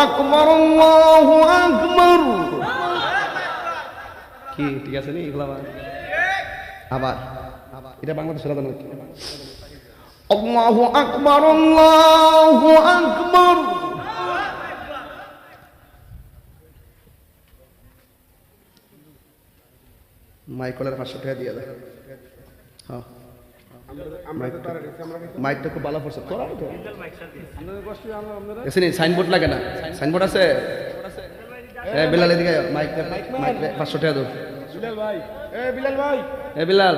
আকবার আল্লাহু আকবার। কি ঠিক আছে নি এগুলা? আবার এটা বাংলাদেশের আদান নাকি? আল্লাহু আকবার আল্লাহু আকবার। মাইকলের 500 টাকা দিয়ে দেয়। হ্যাঁ মাইকটা খুব ভালো পড়ছে। তোরা সাইনবোর্ড লাগে না? সাইনবোর্ড আছে? বিলাল এদিকে মাইক 500 টাকা দাও। বিলাল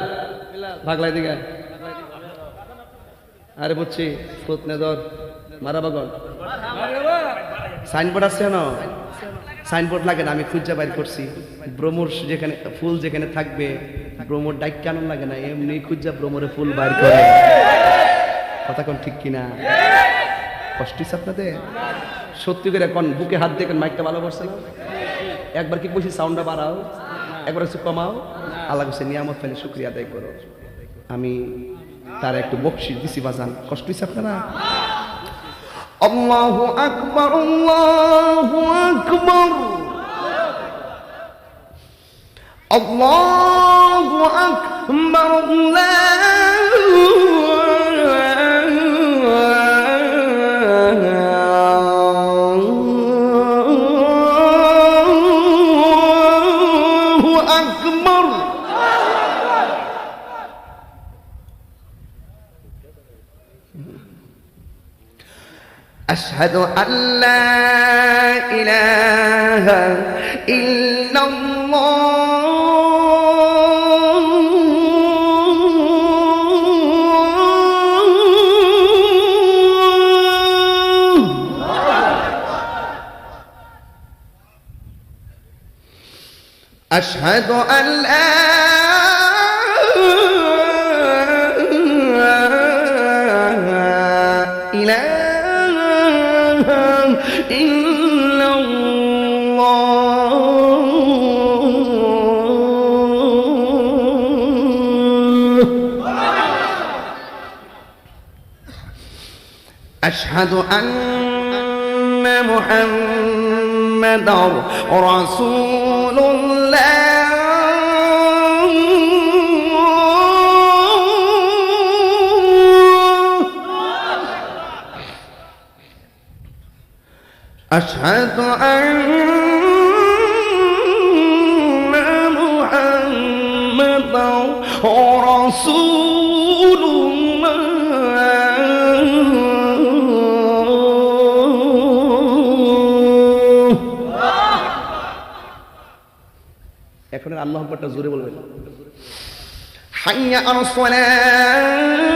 ভাগলাই দিকে। আরে বুঝছি ধর মারা বাগন সাইনবোর্ড আছে না? সাইনবোর্ড লাগে না, আমি খুঁজে বাইর করছি। ভ্রমর যেখানে ফুল যেখানে থাকবে ভ্রমর ডাইক কেন লাগে না, এমনি খুঁজা ভ্রমরে ফুল বাইর করে। কথা কোন ঠিক কিনা? কষ্ট হচ্ছে আপনাদের? সত্যি করে কোন বুকে হাত দিয়ে মাইকটা ভালো করছে না? একবার কি বলছি সাউন্ডটা বাড়াও, একবার একটু কমাও। আল্লাহ কাছে নিয়ামত ফেলে শুকরিয়া আদায় করো। আমি তার একটু বকশিশ দিছি বাজান। কষ্ট হচ্ছে আপনারা? আল্লাহু আকবার আল্লাহু আকবার আল্লাহু আকবার আল্লাহু আকবার। أشهد أن لا إله إلا الله أشهد أن لا إله إلا الله أشهد أن محمدا رسول الله أشهد أن محمدا رسول الله। এখন আল্লাহু আকবারটা জোরে বলবেন। হাইয়া আলাস সালাহ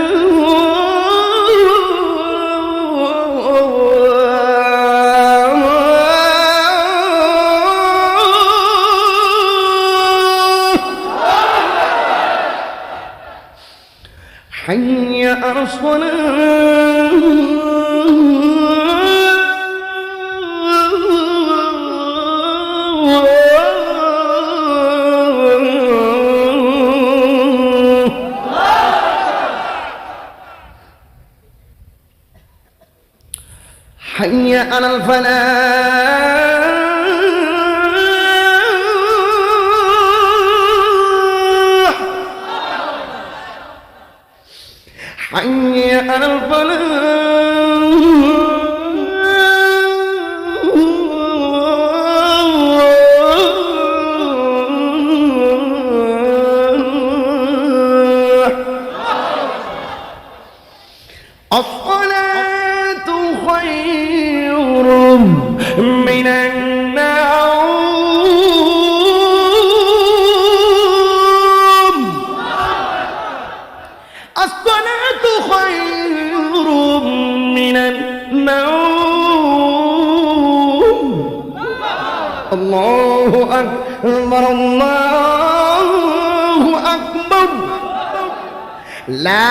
حي على الصلاة حي على الفلاح حي على الفلاح الصلاة خير من النوم الصلاة خير من النوم الله أكبر الله أكبر لا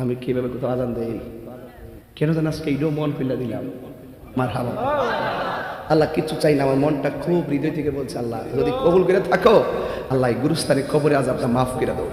আমি কিভাবে কোথাও আজান দেই? কেন যেন আজকে এইটাও মন খুলে দিলাম। মারহাবা। আল্লাহ কিছু চাই না, আমার মনটা খুব হৃদয় থেকে বলছে আল্লাহ যদি কবুল করে থাকো, আল্লাহ গুরুস্থানে কবরে আযাবটা মাফ করে দাও।